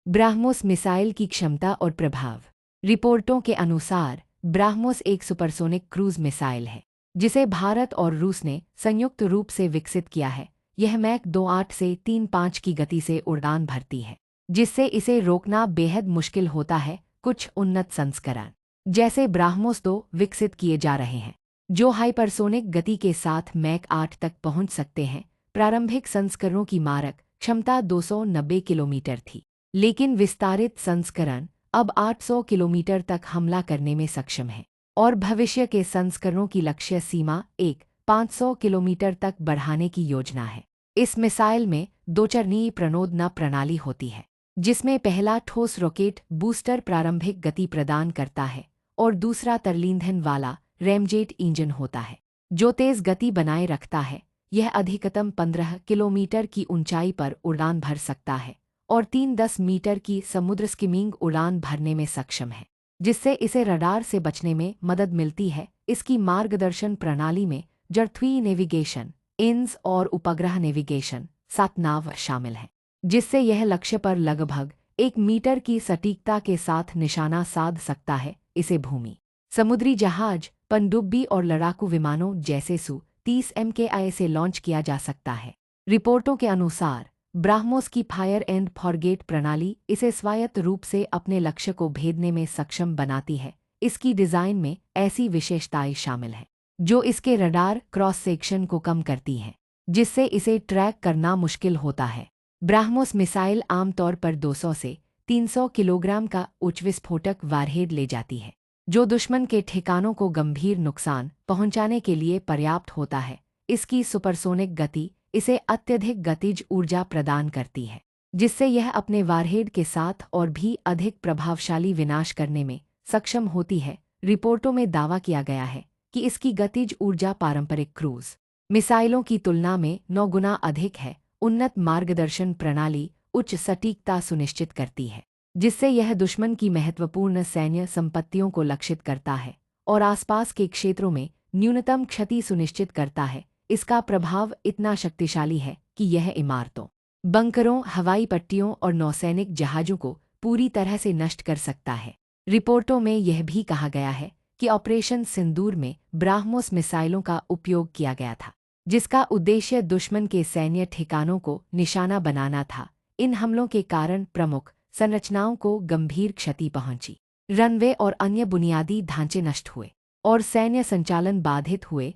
BrahMos missile की क्षमता और प्रभाव। रिपोर्टों के अनुसार ब्राह्मोस एक सुपरसोनिक क्रूज मिसाइल है जिसे भारत और रूस ने संयुक्त रूप से विकसित किया है। यह मैक 28 से 35 की गति से उड़ान भरती है, जिससे इसे रोकना बेहद मुश्किल होता है। कुछ उन्नत संस्करण जैसे ब्राह्मोस 2 विकसित किए जा रहे हैं, जो हाइपरसोनिक गति के साथ मैक 8 तक पहुंच सकते हैं। प्रारंभिक संस्करणों की मारक क्षमता 290 किलोमीटर थी, लेकिन विस्तारित संस्करण अब 800 किलोमीटर तक हमला करने में सक्षम है और भविष्य के संस्करणों की लक्ष्य सीमा 500 किलोमीटर तक बढ़ाने की योजना है। इस मिसाइल में 2 चरणीय प्रणोदना प्रणाली होती है, जिसमें पहला ठोस रॉकेट बूस्टर प्रारंभिक गति प्रदान करता है और दूसरा तरलींधन वाला रैमजेट इंजन होता है, जो तेज गति बनाए रखता है। यह अधिकतम 15 किलोमीटर की ऊंचाई पर उड़ान भर सकता है और 3-10 मीटर की समुद्र स्किमिंग उड़ान भरने में सक्षम है, जिससे इसे रडार से बचने में मदद मिलती है। इसकी मार्गदर्शन प्रणाली में जड़त्वीय नेविगेशन, INS और उपग्रह नेविगेशन सातनाव शामिल है, जिससे यह लक्ष्य पर लगभग 1 मीटर की सटीकता के साथ निशाना साध सकता है। इसे भूमि, समुद्री जहाज, पनडुब्बी और लड़ाकू विमानों जैसे Su-30 MKI से लॉन्च किया जा सकता है। रिपोर्टों के अनुसार ब्राह्मोस की फायर एंड फॉरगेट प्रणाली इसे स्वायत्त रूप से अपने लक्ष्य को भेदने में सक्षम बनाती है। इसकी डिज़ाइन में ऐसी विशेषताएं शामिल हैं जो इसके रडार क्रॉस सेक्शन को कम करती हैं, जिससे इसे ट्रैक करना मुश्किल होता है। ब्राह्मोस मिसाइल आमतौर पर 200 से 300 किलोग्राम का उच्च विस्फोटक वारहेड ले जाती है, जो दुश्मन के ठिकानों को गंभीर नुकसान पहुंचाने के लिए पर्याप्त होता है। इसकी सुपरसोनिक गति इसे अत्यधिक गतिज ऊर्जा प्रदान करती है, जिससे यह अपने वारहेड के साथ और भी अधिक प्रभावशाली विनाश करने में सक्षम होती है। रिपोर्टों में दावा किया गया है कि इसकी गतिज ऊर्जा पारंपरिक क्रूज मिसाइलों की तुलना में 9 गुना अधिक है। उन्नत मार्गदर्शन प्रणाली उच्च सटीकता सुनिश्चित करती है, जिससे यह दुश्मन की महत्वपूर्ण सैन्य संपत्तियों को लक्षित करता है और आसपास के क्षेत्रों में न्यूनतम क्षति सुनिश्चित करता है। इसका प्रभाव इतना शक्तिशाली है कि यह इमारतों, बंकरों, हवाई पट्टियों और नौसैनिक जहाज़ों को पूरी तरह से नष्ट कर सकता है। रिपोर्टों में यह भी कहा गया है कि ऑपरेशन सिंदूर में ब्राह्मोस मिसाइलों का उपयोग किया गया था, जिसका उद्देश्य दुश्मन के सैन्य ठिकानों को निशाना बनाना था। इन हमलों के कारण प्रमुख संरचनाओं को गंभीर क्षति पहुंची, रनवे और अन्य बुनियादी ढांचे नष्ट हुए और सैन्य संचालन बाधित हुए।